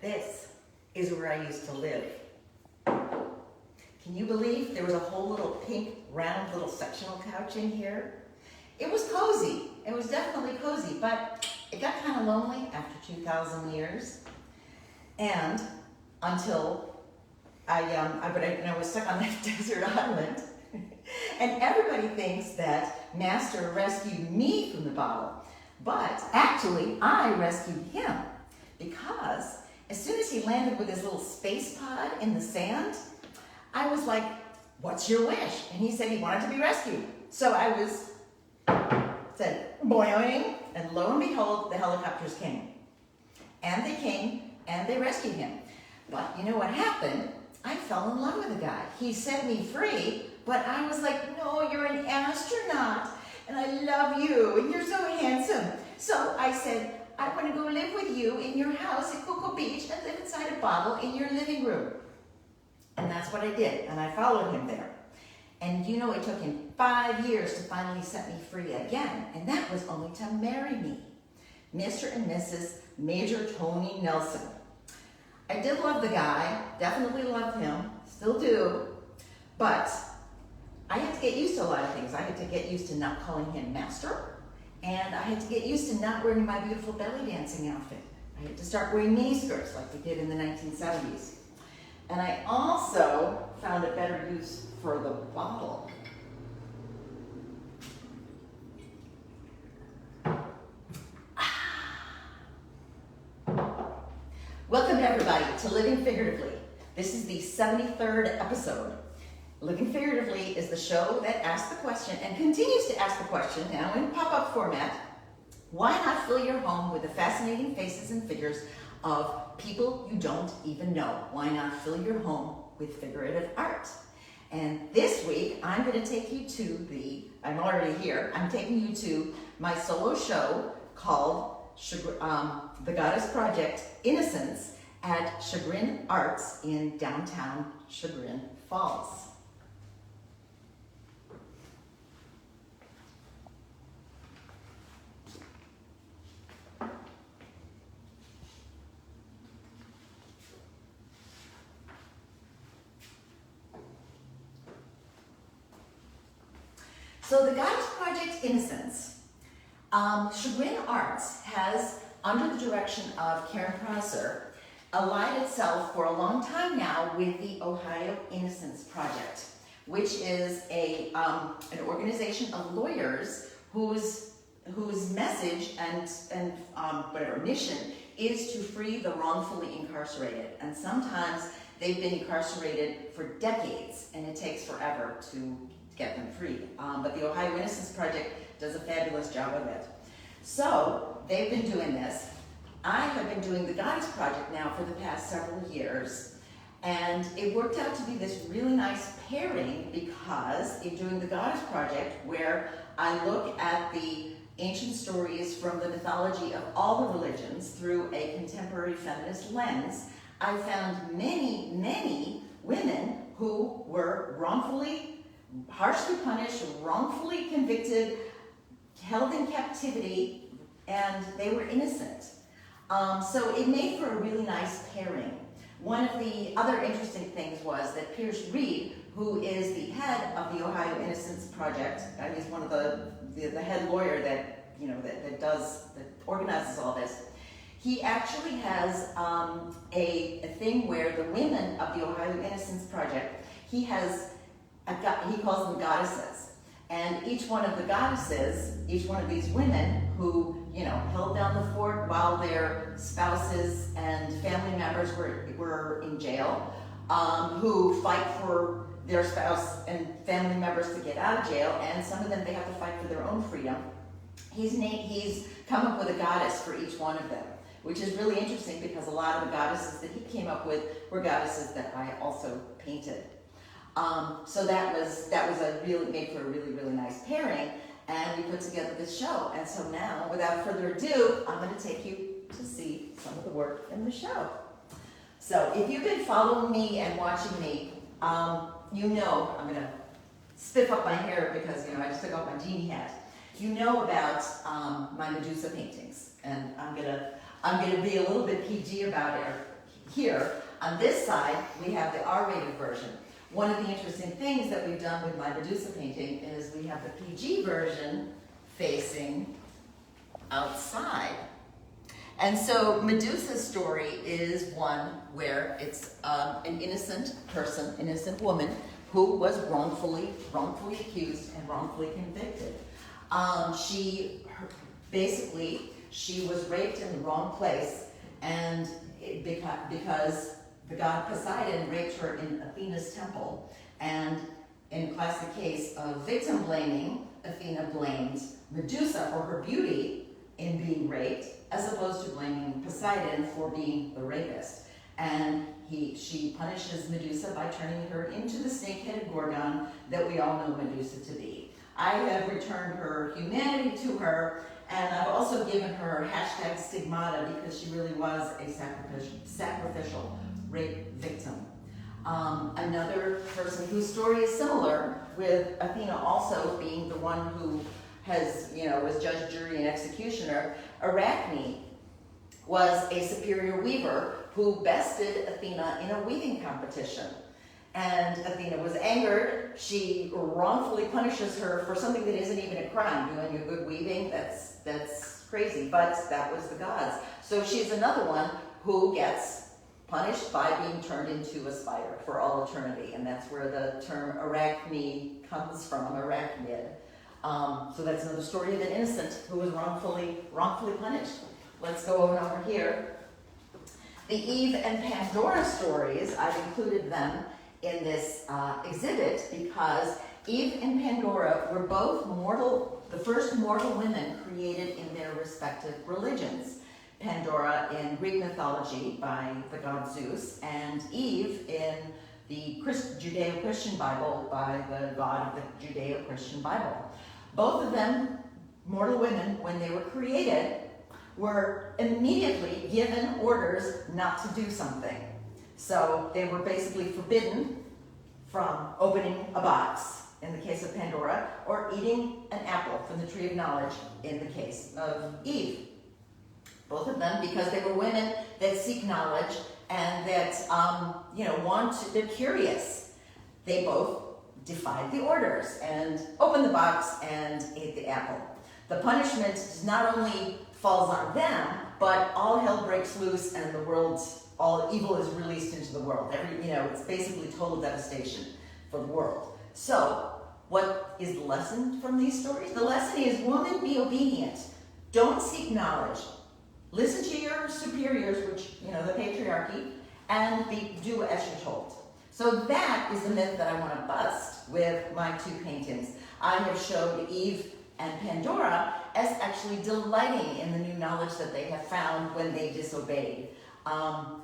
This is where I used to live. Can you believe there was a whole little pink, round little sectional couch in here? It was cozy. It was definitely cozy, but it got kind of lonely after 2,000 years. And until I was stuck on that desert island. And everybody thinks that Master rescued me from the bottle. But actually, I rescued him. Because as soon as he landed with his little space pod in the sand, I was like, what's your wish? And he said he wanted to be rescued. So I said, boing, and lo and behold, the helicopters came. And they came, and they rescued him. But you know what happened? I fell in love with the guy. He set me free, but I was like, no, you're an astronaut, and I love you, and you're so handsome. So I said, I want to go live with you in your house at Cocoa Beach and live inside a bottle in your living room. And that's what I did, and I followed him there. And you know, it took him 5 years to finally set me free again, and that was only to marry me. Mr. and Mrs. Major Tony Nelson. I did love the guy, definitely loved him, still do, but I had to get used to a lot of things. I had to get used to not calling him master, and I had to get used to not wearing my beautiful belly dancing outfit. I had to start wearing miniskirts like we did in the 1970s. And I also found a better use for the bottle. Welcome everybody to Living Figuratively. This is the 73rd episode. Living Figuratively is the show that asks the question and continues to ask the question now in pop-up format. Why not fill your home with the fascinating faces and figures of people you don't even know? Why not fill your home with figurative art? And this week, I'm going to take you to I'm already here, I'm taking you to my solo show called the Goddess Project, Innocence, at Chagrin Arts in downtown Chagrin Falls. So the Goddess Project, Innocence, Chagrin Arts has, under the direction of Karen Prosser, allied itself for a long time now with the Ohio Innocence Project, which is an organization of lawyers whose message and mission is to free the wrongfully incarcerated. And sometimes they've been incarcerated for decades, and it takes forever to get them free. But the Ohio Innocence Project does a fabulous job of it. So they've been doing this. I have been doing the Goddess Project now for the past several years, and it worked out to be this really nice pairing because in doing the Goddess Project, where I look at the ancient stories from the mythology of all the religions through a contemporary feminist lens, I found many, many women who were harshly punished, wrongfully convicted, held in captivity, and they were innocent. So it made for a really nice pairing. One of the other interesting things was that Pierce Reed, who is the head of the Ohio Innocence Project, and he's one of the head lawyer that organizes all this, he actually has a thing where the women of the Ohio Innocence Project, he calls them goddesses. And each one of the goddesses, each one of these women who, held down the fort while their spouses and family members were in jail, who fight for their spouse and family members to get out of jail, and some of them, they have to fight for their own freedom. He's come up with a goddess for each one of them, which is really interesting because a lot of the goddesses that he came up with were goddesses that I also painted. So that made for a really, really nice pairing, and we put together this show. And so now, without further ado, I'm going to take you to see some of the work in the show. So if you've been following me and watching me, you know I'm going to stiff up my hair because I just took off my genie hat. You know about my Medusa paintings, and I'm gonna be a little bit PG about it, here. On this side, we have the R-rated version. One of the interesting things that we've done with my Medusa painting is we have the PG version facing outside. And so Medusa's story is one where it's an innocent person, innocent woman, who was wrongfully accused and wrongfully convicted. She was raped in the wrong place, and because the god Poseidon raped her in Athena's temple, and in classic case of victim blaming, Athena blamed Medusa for her beauty in being raped, as opposed to blaming Poseidon for being the rapist. And she punishes Medusa by turning her into the snake-headed Gorgon that we all know Medusa to be. I have returned her humanity to her, and I've also given her hashtag stigmata because she really was a sacrificial rape victim. Another person whose story is similar, with Athena also being the one who was judge, jury, and executioner. Arachne was a superior weaver who bested Athena in a weaving competition. And Athena was angered. She wrongfully punishes her for something that isn't even a crime. Doing a good weaving, that's crazy, but that was the gods. So she's another one who gets punished by being turned into a spider for all eternity. And that's where the term arachne comes from, arachnid. So that's another story of an innocent who was wrongfully punished. Let's go over here. The Eve and Pandora stories, I've included them in this exhibit because Eve and Pandora were both the first mortal women created in their respective religions. Pandora in Greek mythology by the god Zeus, and Eve in the Judeo-Christian Bible by the god of the Judeo-Christian Bible. Both of them, mortal women, when they were created, were immediately given orders not to do something. So they were basically forbidden from opening a box, in the case of Pandora, or eating an apple from the tree of knowledge, in the case of Eve. Both of them, because they were women that seek knowledge and that, they're curious. They both defied the orders and opened the box and ate the apple. The punishment not only falls on them, but all hell breaks loose and all evil is released into the world. It's basically total devastation for the world. So, what is the lesson from these stories? The lesson is, woman, be obedient. Don't seek knowledge. Listen to your superiors, which, the patriarchy, and do as you're told. So that is the myth that I want to bust with my two paintings. I have showed Eve and Pandora as actually delighting in the new knowledge that they have found when they disobeyed.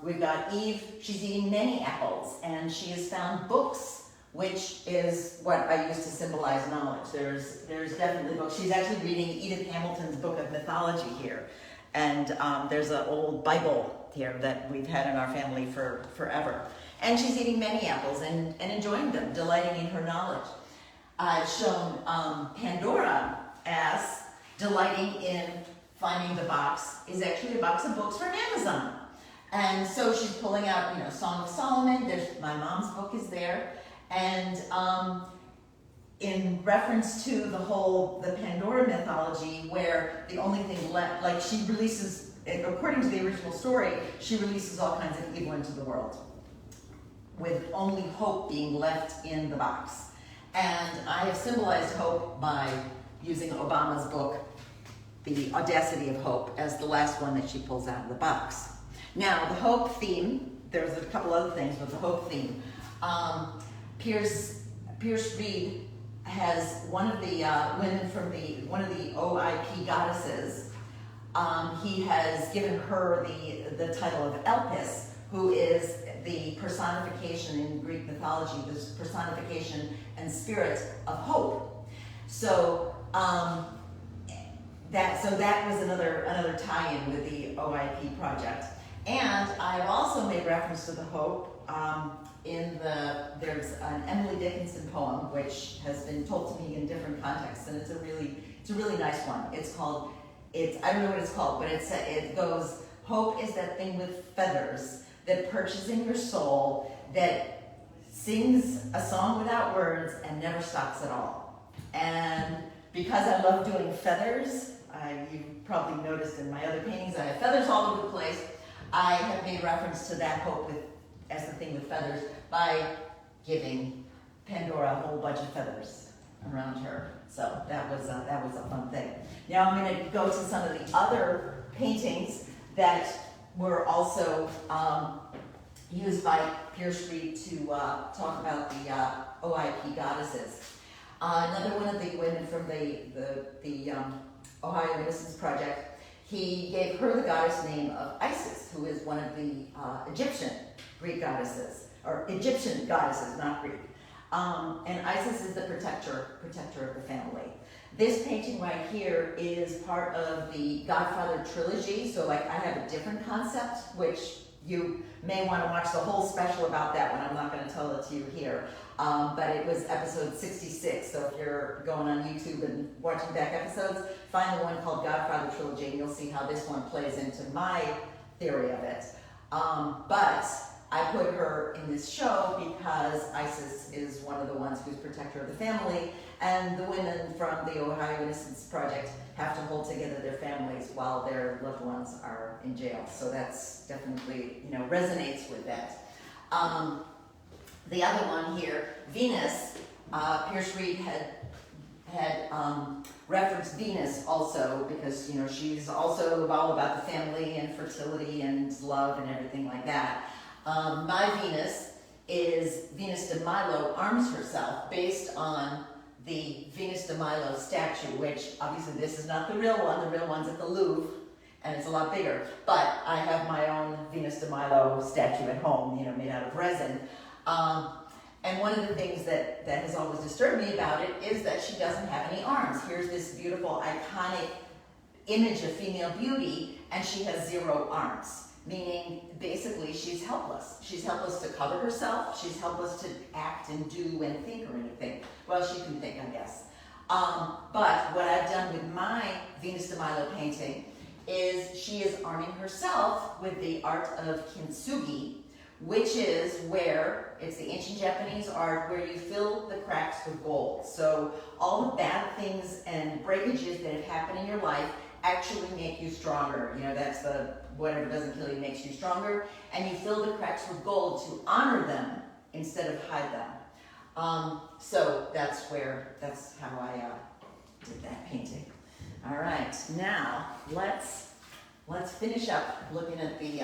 We've got Eve, she's eating many apples, and she has found books, which is what I use to symbolize knowledge. There's definitely books. She's actually reading Edith Hamilton's book of mythology here. And there's an old Bible here that we've had in our family forever. And she's eating many apples and enjoying them, delighting in her knowledge. I've shown Pandora as delighting in finding the box is actually a box of books from Amazon. And so she's pulling out, Song of Solomon. My mom's book is there. And in reference to the Pandora mythology, where the only thing left, she releases, according to the original story, she releases all kinds of evil into the world, with only hope being left in the box. And I have symbolized hope by using Obama's book, The Audacity of Hope, as the last one that she pulls out of the box. Now, the hope theme, there's a couple other things with the hope theme. Pierce Reed has one of the women from one of the OIP goddesses. He has given her the title of Elpis, who is the personification in Greek mythology, the personification and spirit of hope. So that was another tie-in with the OIP project. And I've also made reference to the hope there's an Emily Dickinson poem which has been told to me in different contexts, and it's a really nice one. I don't know what it's called, but it goes, hope is that thing with feathers that perches in your soul, that sings a song without words and never stops at all. And because I love doing feathers, you probably noticed in my other paintings I have feathers all over the place. I have made reference to that hope as the thing with feathers by giving Pandora a whole bunch of feathers around her. So that was a fun thing. Now I'm going to go to some of the other paintings that were also used by Pierce Reed to talk about the OIP goddesses. Another one of the women from the Ohio Innocence Project, he gave her the goddess name of Isis, who is one of the Egyptian Greek goddesses, or Egyptian goddesses, not Greek. And Isis is the protector of the family. This painting right here is part of the Godfather trilogy, so like I have a different concept, which you may want to watch the whole special about that one. I'm not going to tell it to you here. But it was episode 66, so if you're going on YouTube and watching back episodes, find the one called Godfather Trilogy and you'll see how this one plays into my theory of it. But I put her in this show because Isis is one of the ones who's protector of the family, and the women from the Ohio Innocence Project have to hold together their families while their loved ones are in jail. So that's definitely, resonates with that. The other one here, Venus, Pierce Reed had referenced Venus also because, she's also all about the family and fertility and love and everything like that. My Venus is Venus de Milo arms herself based on the Venus de Milo statue, which obviously this is not the real one. The real one's at the Louvre and it's a lot bigger. But I have my own Venus de Milo statue at home, made out of resin. And one of the things that has always disturbed me about it is that she doesn't have any arms. Here's this beautiful, iconic image of female beauty, and she has 0 arms, meaning basically she's helpless. She's helpless to cover herself. She's helpless to act and do and think or anything. Well, she can think, I guess. But what I've done with my Venus de Milo painting is she is arming herself with the art of kintsugi, which is where, it's the ancient Japanese art where you fill the cracks with gold. So all the bad things and breakages that have happened in your life actually make you stronger. That's the whatever doesn't kill you makes you stronger. And you fill the cracks with gold to honor them instead of hide them. So that's how I did that painting. All right, now let's finish up looking at the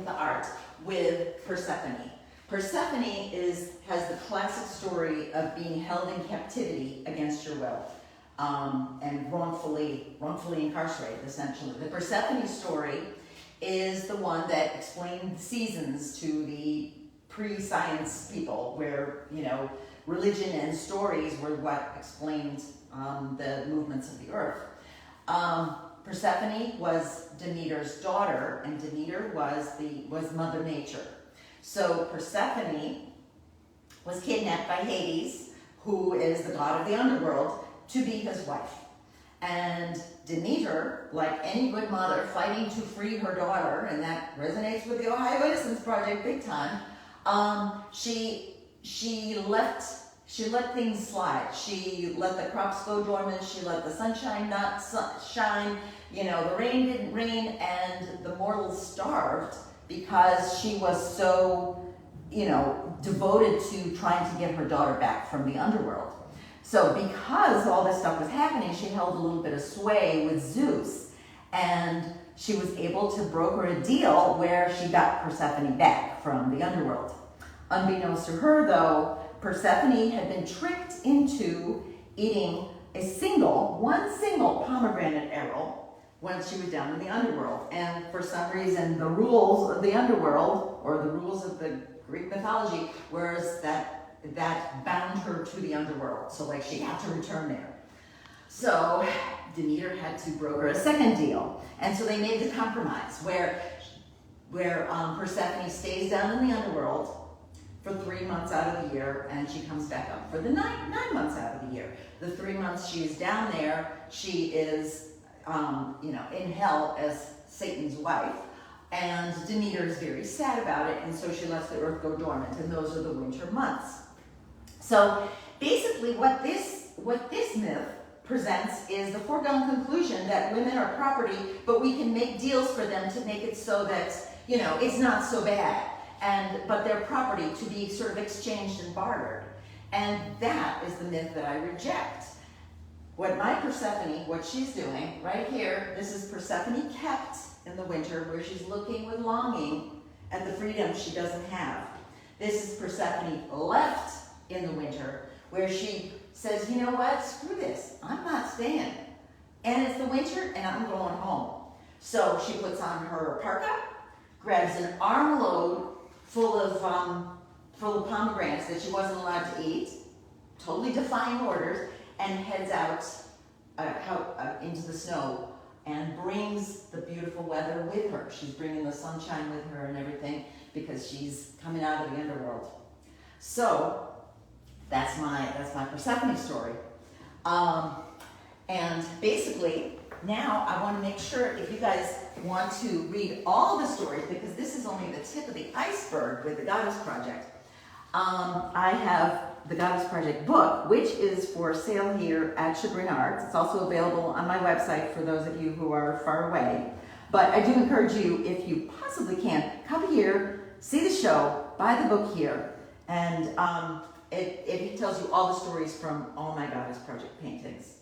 art with Persephone. Persephone has the classic story of being held in captivity against your will, and wrongfully incarcerated, essentially. The Persephone story is the one that explained seasons to the pre-science people, where religion and stories were what explained the movements of the earth. Persephone was Demeter's daughter, and Demeter was Mother Nature. So Persephone was kidnapped by Hades, who is the god of the underworld, to be his wife. And Demeter, like any good mother fighting to free her daughter, and that resonates with the Ohio Innocence Project big time, she let things slide. She let the crops go dormant. She let the sunshine not shine. The rain didn't rain, and the mortals starved because she was so, devoted to trying to get her daughter back from the underworld. So because all this stuff was happening, she held a little bit of sway with Zeus, and she was able to broker a deal where she got Persephone back from the underworld. Unbeknownst to her, though, Persephone had been tricked into eating one single pomegranate arrow when she was down in the underworld. And for some reason, the rules of the underworld, or the rules of the Greek mythology, was that bound her to the underworld. So she had to return there. So Demeter had to broker a second deal. And so they made the compromise where Persephone stays down in the underworld for 3 months out of the year, and she comes back up for the 9 months out of the year. The 3 months she is down there, she is, in hell as Satan's wife, And Demeter is very sad about it, and so she lets the earth go dormant, and those are the winter months. So basically what this myth presents is the foregone conclusion that women are property, but we can make deals for them to make it so that, you know, it's not so bad. But they're property to be sort of exchanged and bartered. And that is the myth that I reject. What my Persephone, what she's doing, right here, this is Persephone kept in the winter, where she's looking with longing at the freedom she doesn't have. This is Persephone left in the winter, where she says, you know what, screw this, I'm not staying. And it's the winter, and I'm going home. So she puts on her parka, grabs an armload full of pomegranates that she wasn't allowed to eat, totally defying orders, and heads out into the snow and brings the beautiful weather with her. She's bringing the sunshine with her and everything because she's coming out of the underworld. So that's my Persephone story. And basically, now I want to make sure if you guys want to read all the stories, because this is only the tip of the iceberg with the Goddess Project. I have the Goddess Project book, which is for sale here at Chagrin Arts. It's also available on my website for those of you who are far away. But I do encourage you, if you possibly can, come here, see the show, buy the book here, and it tells you all the stories from all my Goddess Project paintings.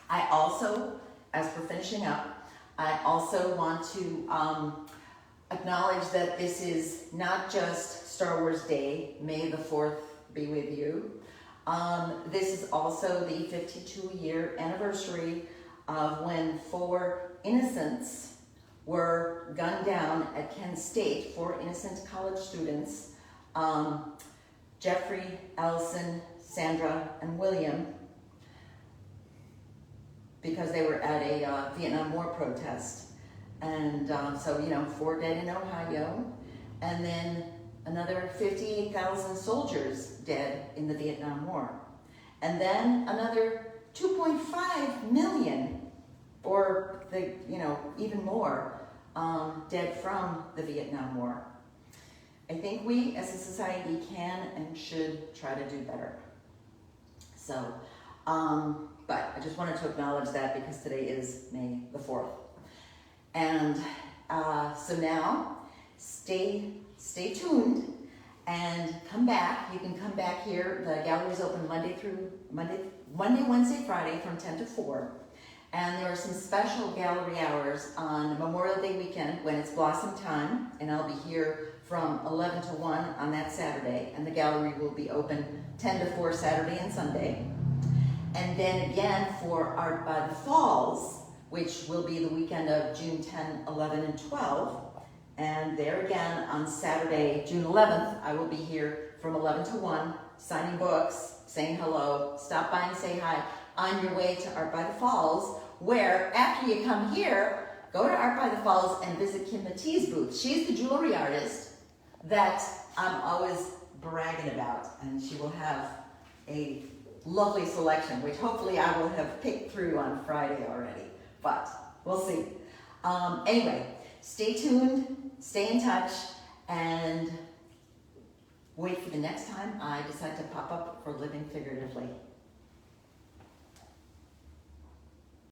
I also, as we're finishing up, I also want to acknowledge that this is not just Star Wars Day, May the 4th be with you. This is also the 52-year anniversary of when 4 innocents were gunned down at Kent State, 4 innocent college students, Jeffrey, Allison, Sandra, and William, because they were at a Vietnam War protest. And so, you know, 4 dead in Ohio, and then another 58,000 soldiers dead in the Vietnam War. And then another 2.5 million, or even more, dead from the Vietnam War. I think we as a society can and should try to do better. So, but I just wanted to acknowledge that because today is May the 4th. And so now, stay tuned and come back. You can come back here. The gallery is open Monday, Wednesday, Friday from 10 to 4. And there are some special gallery hours on Memorial Day weekend when it's blossom time, and I'll be here from 11 to 1 on that Saturday, and the gallery will be open 10 to 4 Saturday and Sunday. And then again for Art by the Falls, which will be the weekend of June 10, 11, and 12. And there again on Saturday, June 11th, I will be here from 11 to 1, signing books, saying hello, stop by and say hi on your way to Art by the Falls, where after you come here, go to Art by the Falls and visit Kim Mattee's booth. She's the jewelry artist that I'm always bragging about, and she will have a lovely selection, which hopefully I will have picked through on Friday already, but we'll see. Anyway, stay tuned, stay in touch, and wait for the next time I decide to pop up for Living Figuratively.